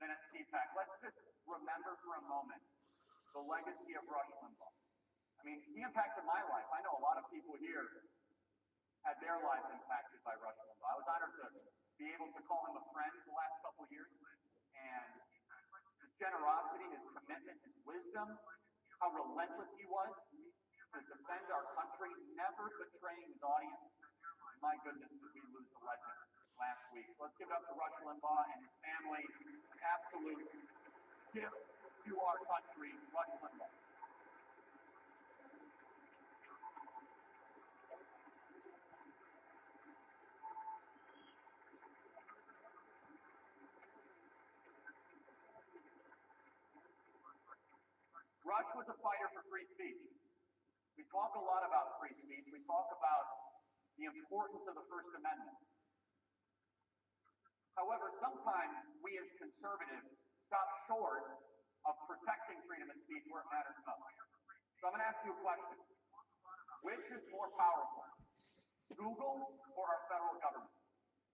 and at CPAC. Let's just remember for a moment the legacy of Rush Limbaugh. I mean, he impacted my life. I know a lot of people here had their lives impacted by Rush Limbaugh. I was honored to be able to call him a friend the last couple of years, and his generosity, his commitment, his wisdom, how relentless he was to defend our country, never betraying his audience. My goodness, did we lose a legend last week. Let's give it up to Rush Limbaugh and his family. An absolute gift to our country, Rush Limbaugh. Rush was a fighter for free speech. We talk a lot about free speech. We talk about the importance of the First Amendment. However, sometimes we as conservatives stop short of protecting freedom of speech where it matters most. So I'm going to ask you a question. Which is more powerful, Google or our federal government?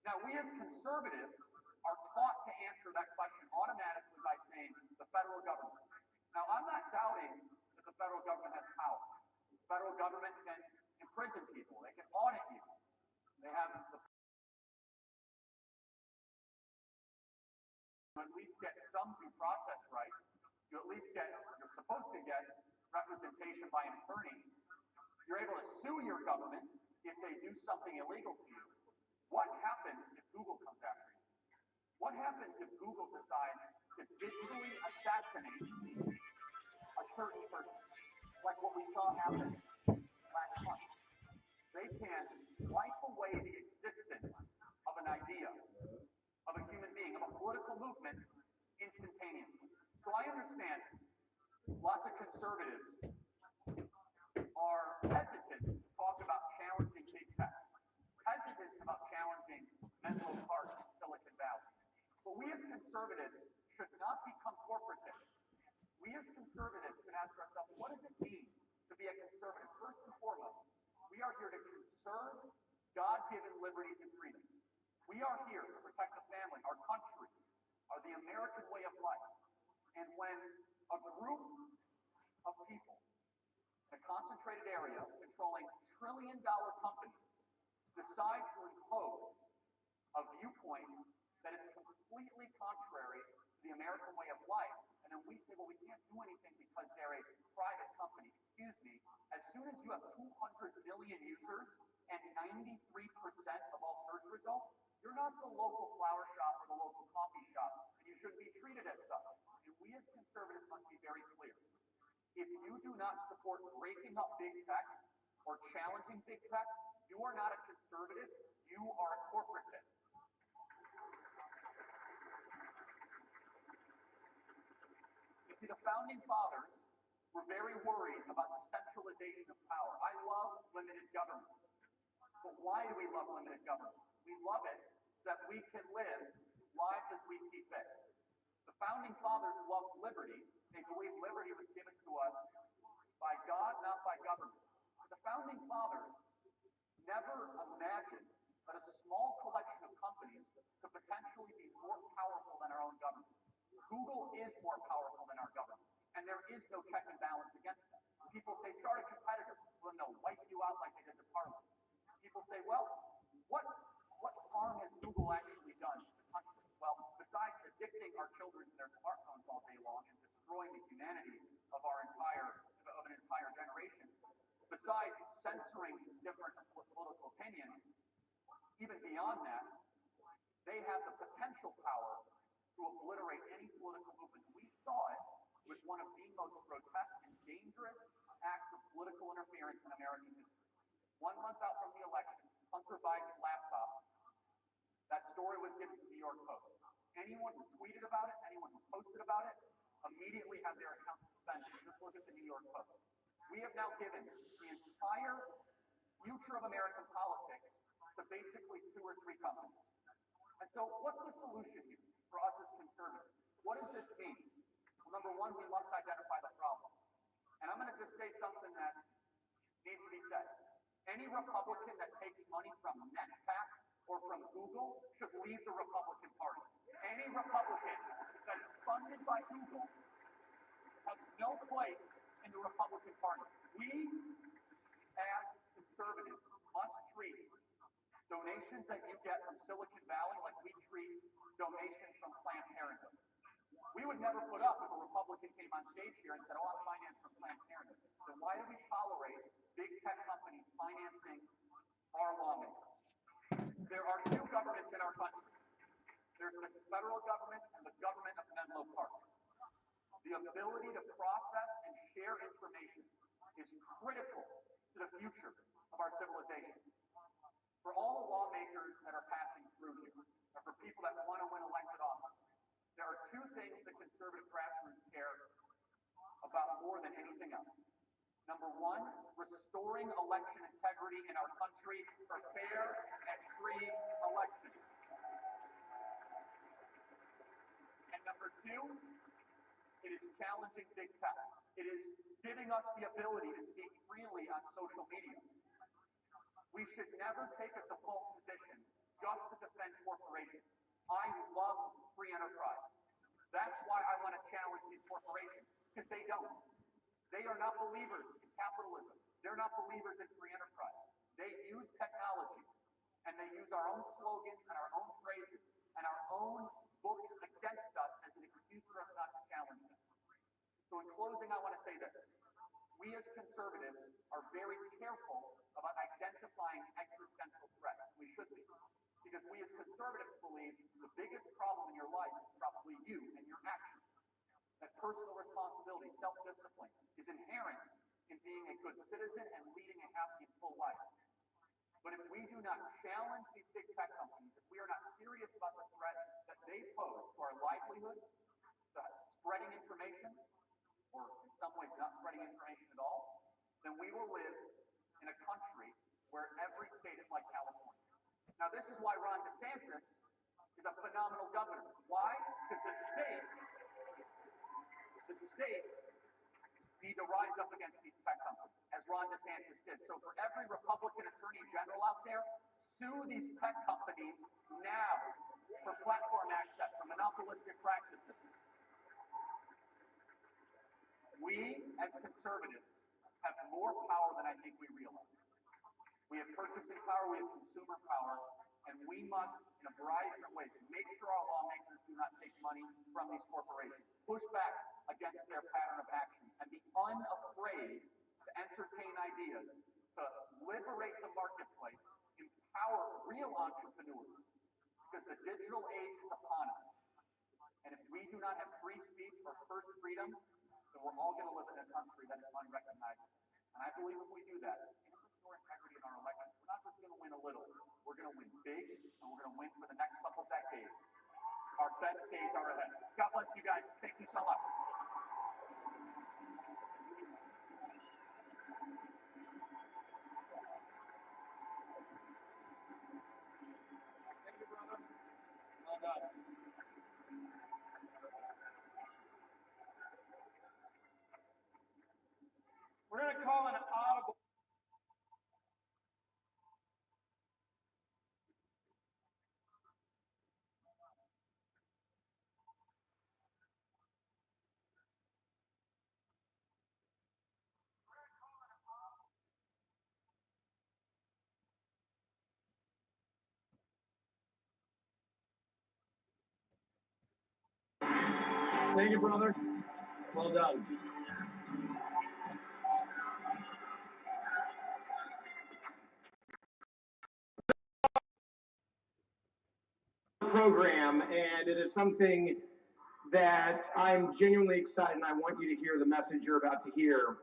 Now, we as conservatives are taught to answer that question automatically by saying the federal government. Now, I'm not doubting that the federal government has power. The federal government can imprison people. They can audit you. They have the at least get some due process right. You at least get, you're supposed to get representation by an attorney. You're able to sue your government if they do something illegal to you. What happens if Google comes after you? What happens if Google decides to digitally assassinate a certain person? Like what we saw happen last month. They can wipe away the existence of an idea, of a human being, of a political movement instantaneously. So I understand lots of conservatives are hesitant to talk about challenging big tech, hesitant about challenging Menlo Park, Silicon Valley. But we as conservatives should not become corporative. We as conservatives should ask ourselves, what does it mean to be a conservative? First and foremost, we are here to conserve God-given liberties and freedoms. We are here to protect the family, our country, the American way of life. And when a group of people in a concentrated area controlling trillion-dollar companies decide to impose a viewpoint that is completely contrary to the American way of life, and then we say, well, we can't do anything because they're a private company. Excuse me, as soon as you have 200 billion users and 93% of all search results, you're not the local flower shop or the local coffee shop, and you shouldn't be treated as such. And we as conservatives must be very clear. If you do not support breaking up big tech or challenging big tech, you are not a conservative, you are a corporatist. You see, the founding fathers were very worried about the centralization of power. I love limited government. But why do we love limited government? We love it so that we can live lives as we see fit. The founding fathers loved liberty. They believed liberty was given to us by God, not by government. But the founding fathers never imagined that a small collection of companies could potentially be more powerful than our own government. Google is more powerful than our government, and there is no check and balance against them. People say, start a competitor. Well, they'll wipe you out like they did to Parliament. People say, well, what harm has Google actually done to the country? Well, besides addicting our children to their smartphones all day long and destroying the humanity of an entire generation, besides censoring different political opinions, even beyond that, they have the potential power to obliterate any political movement. We saw it with one of the most grotesque and dangerous acts of political interference in American history. 1 month out from the election, Hunter Biden's laptop, that story was given to the New York Post. Anyone who tweeted about it, anyone who posted about it, immediately had their account suspended. Just look at the New York Post. We have now given the entire future of American politics to basically 2 or 3 companies. And so what's the solution here for us as conservatives? What does this mean? Well, number one, we must identify the problem. And I'm going to just say something that needs to be said. Any Republican that takes money from NetPAC or from Google should leave the Republican Party. Any Republican that's funded by Google has no place in the Republican Party. We, as conservatives, must treat donations that you get from Silicon Valley like we treat donations from Planned Parenthood. We would never put up if a Republican came on stage here and said, oh, I'm financed from Planned Parenthood. Then why do we tolerate big tech companies financing our lawmakers? There are two governments in our country. There's the federal government and the government of Menlo Park. The ability to process and share information is critical to the future of our civilization. For all the lawmakers that are passing through here, or for people that want to win elected office, there are two things the conservative grassroots care about more than anything else. Number one, restoring election integrity in our country for fair and free elections. And number two, it is challenging big tech. It is giving us the ability to speak freely on social media. We should never take a default position just to defend corporations. I love free enterprise. That's why I want to challenge these corporations, because they don't. They are not believers in capitalism. They're not believers in free enterprise. They use technology, and they use our own slogans and our own phrases and our own books against us as an excuse for us not to challenge them. So in closing, I want to say this. We as conservatives are very careful about identifying existential threats. We should be. Because we as conservatives believe the biggest problem in your life is probably you and your actions. That personal responsibility, self-discipline, is inherent in being a good citizen and leading a happy and full life. But if we do not challenge these big tech companies, if we are not serious about the threat that they pose to our livelihood, to spreading information, or in some ways not spreading information at all, then we will live in a country where every state is like California. Now, this is why Ron DeSantis is a phenomenal governor. Why? Because the states need to rise up against these tech companies, as Ron DeSantis did. So for every Republican attorney general out there, sue these tech companies now for platform access, for monopolistic practices. We, as conservatives, have more power than I think we realize. We have purchasing power, we have consumer power, and we must, in a variety of different ways, make sure our lawmakers do not take money from these corporations, push back against their pattern of actions, and be unafraid to entertain ideas, to liberate the marketplace, empower real entrepreneurs, because the digital age is upon us. And if we do not have free speech or first freedoms, then we're all going to live in a country that is unrecognizable. And I believe if we do that, and restore integrity in our elections, we're not just going to win a little, we're going to win big, and we're going to win for the next couple decades. Our best days are ahead. God bless you guys. Thank you so much. Thank you, brother. Well done. We're going to call an audible. Thank you, brother. Well done. Program, and it is something that I'm genuinely excited, and I want you to hear the message you're about to hear.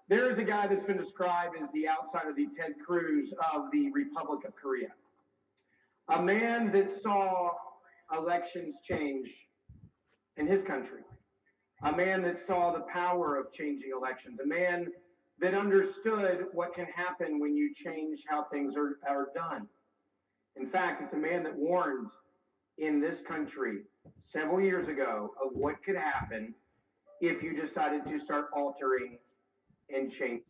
There is a guy that's been described as the outsider, the Ted Cruz of the Republic of Korea. A man that saw elections change in his country. A man that saw the power of changing elections. A man that understood what can happen when you change how things are done. In fact, it's a man that warned in this country several years ago of what could happen if you decided to start altering and changing.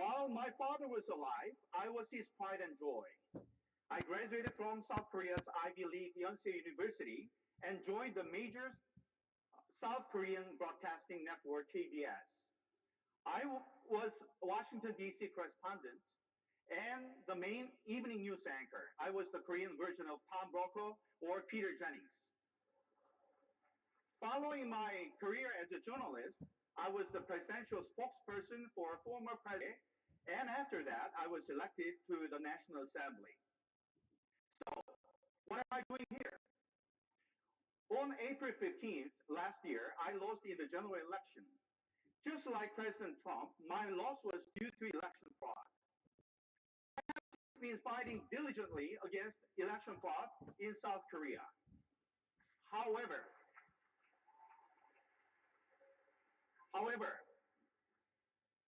While my father was alive, I was his pride and joy. I graduated from South Korea's Ivy League Yonsei University and joined the major South Korean broadcasting network KBS. I was Washington, D.C. correspondent and the main evening news anchor. I was the Korean version of Tom Brokaw or Peter Jennings. Following my career as a journalist, I was the presidential spokesperson for former president, and after that, I was elected to the National Assembly. So, what am I doing here? On April 15th last year, I lost in the general election. Just like President Trump, my loss was due to election fraud. I have been fighting diligently against election fraud in South Korea. However,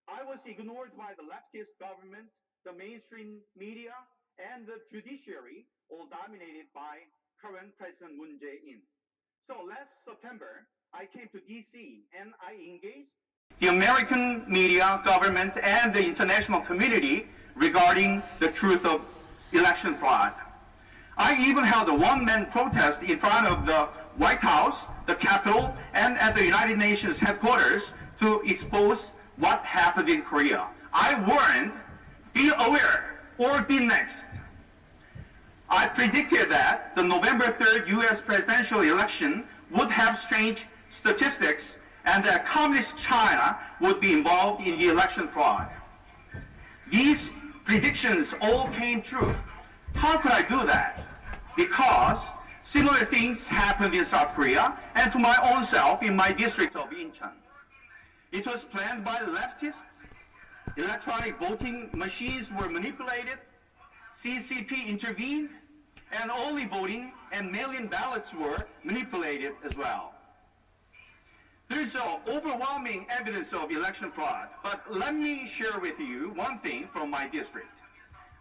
I was ignored by the leftist government, the mainstream media, and the judiciary, all dominated by current President Moon Jae-in. So last September, I came to DC and I engaged the American media, government, and the international community regarding the truth of election fraud. I even held a one-man protest in front of the White House, the Capitol, and at the United Nations headquarters to expose what happened in Korea. I warned, be aware or be next. I predicted that the November 3rd US presidential election would have strange statistics and that communist China would be involved in the election fraud. These predictions all came true. How could I do that? Because similar things happened in South Korea and to my own self in my district of Incheon. It was planned by leftists. Electronic voting machines were manipulated. CCP intervened, and early voting and mail-in ballots were manipulated as well. There's overwhelming evidence of election fraud, but let me share with you one thing from my district.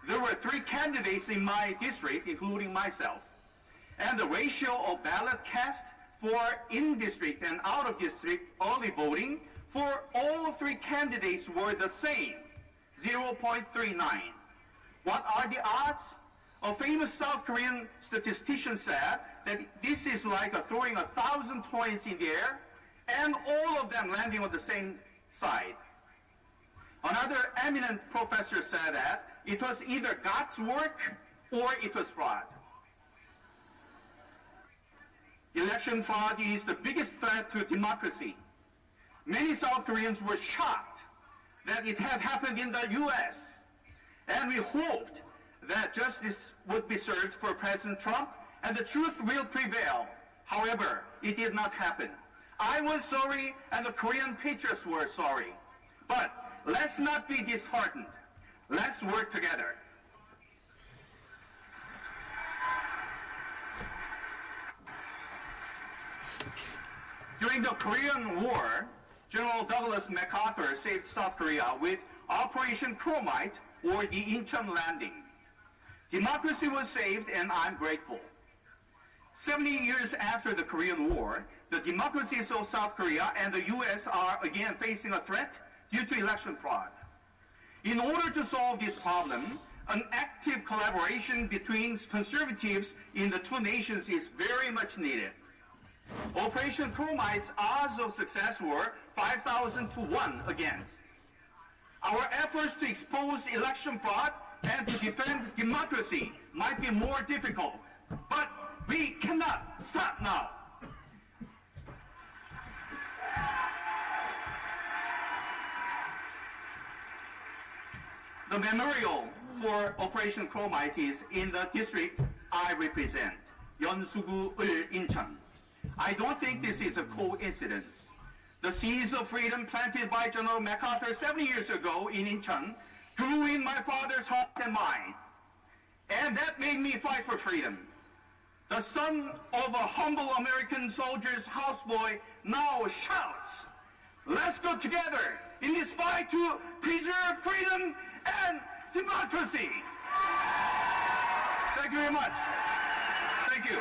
There were 3 candidates in my district, including myself, and the ratio of ballot cast for in-district and out-of-district early voting for all 3 candidates were the same, 0.39. What are the odds? A famous South Korean statistician said that this is like throwing 1,000 coins in the air and all of them landing on the same side. Another eminent professor said that it was either God's work or it was fraud. Election fraud is the biggest threat to democracy. Many South Koreans were shocked that it had happened in the US, and we hoped that justice would be served for President Trump and the truth will prevail. However, it did not happen. I was sorry and the Korean patriots were sorry. But let's not be disheartened. Let's work together. During the Korean War, General Douglas MacArthur saved South Korea with Operation Chromite or the Incheon landing. Democracy was saved and I'm grateful. 70 years after the Korean War, the democracies of South Korea and the US are again facing a threat due to election fraud. In order to solve this problem, an active collaboration between conservatives in the 2 nations is very much needed. Operation Chromite's odds of success were 5,000 to 1 against. Our efforts to expose election fraud and to defend democracy might be more difficult, but we cannot stop now. The memorial for Operation Chromite is in the district I represent, Yeonsugu-ul Incheon. I don't think this is a coincidence. The seeds of freedom planted by General MacArthur 70 years ago in Incheon grew in my father's heart and mind, and that made me fight for freedom. The son of a humble American soldier's houseboy now shouts, let's go together in this fight to preserve freedom and democracy. Thank you very much. Thank you.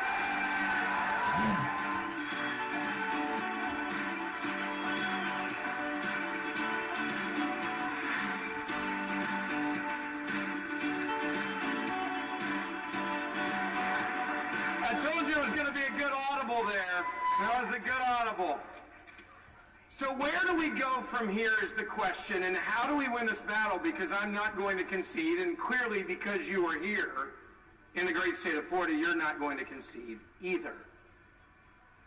told you it was going to be a good audible there. That was a good audible. So where do we go from here is the question, and how do we win this battle? Because I'm not going to concede, and clearly because you are here in the great state of Florida, you're not going to concede either.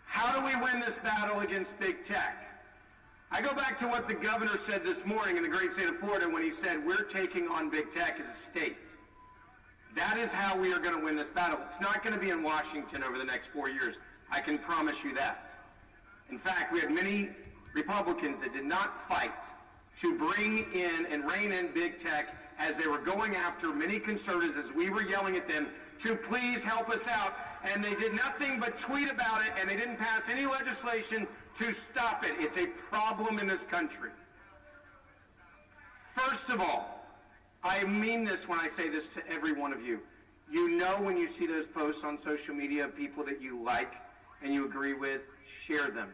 How do we win this battle against big tech? I go back to what the governor said this morning in the great state of Florida when he said, we're taking on big tech as a state. That is how we are going to win this battle. It's not going to be in Washington over the next 4 years. I can promise you that. In fact, we had many Republicans that did not fight to bring in and rein in big tech as they were going after many conservatives as we were yelling at them to please help us out. And they did nothing but tweet about it, and they didn't pass any legislation to stop it. It's a problem in this country. First of all, I mean this when I say this to every one of you. You know when you see those posts on social media of people that you like and you agree with, share them.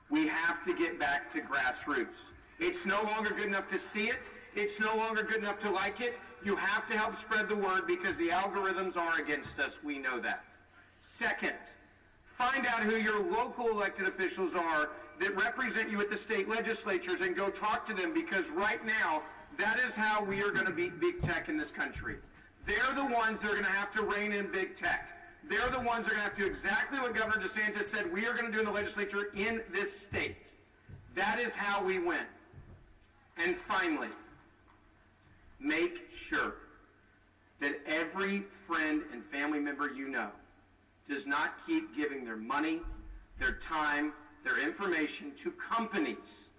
We have to get back to grassroots. It's no longer good enough to see it. It's no longer good enough to like it. You have to help spread the word because the algorithms are against us. We know that. Second, find out who your local elected officials are that represent you at the state legislatures and go talk to them, because right now, that is how we are going to beat big tech in this country. They're the ones that are going to have to rein in big tech. They're the ones that are going to have to do exactly what Governor DeSantis said we are going to do in the legislature in this state. That is how we win. And finally, make sure that every friend and family member you know does not keep giving their money, their time, their information to companies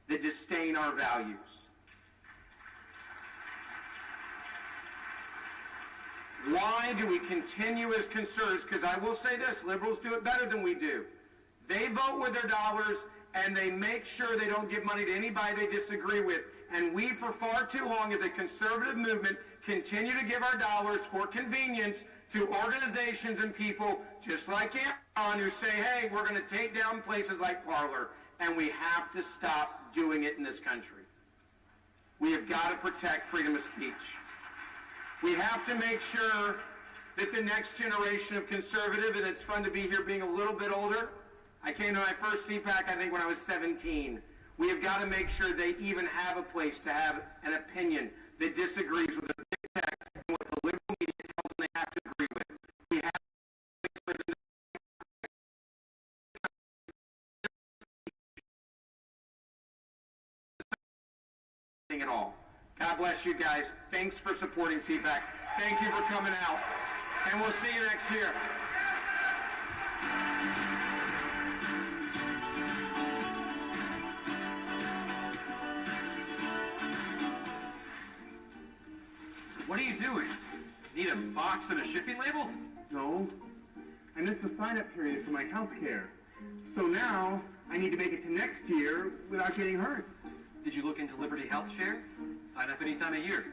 that disdain our values. Why do we continue as conservatives? Because I will say this, liberals do it better than we do. They vote with their dollars, and they make sure they don't give money to anybody they disagree with. And we, for far too long, as a conservative movement, continue to give our dollars for convenience to organizations and people just like Amazon who say, hey, we're going to take down places like Parler, and we have to stop doing it in this country. We have got to protect freedom of speech. We have to make sure that the next generation of conservative, and it's fun to be here being a little bit older. I came to my first CPAC, I think, when I was 17. We have got to make sure they even have a place to have an opinion that disagrees with the big tech and what the liberal media tells them they have to agree with. We have to make sure that at all. God bless you guys. Thanks for supporting CPAC. Thank you for coming out. And we'll see you next year. What are you doing? Need a box and a shipping label? No. I missed the sign-up period for my health care. So now I need to make it to next year without getting hurt. Did you look into Liberty Health Share? Sign up any time of year.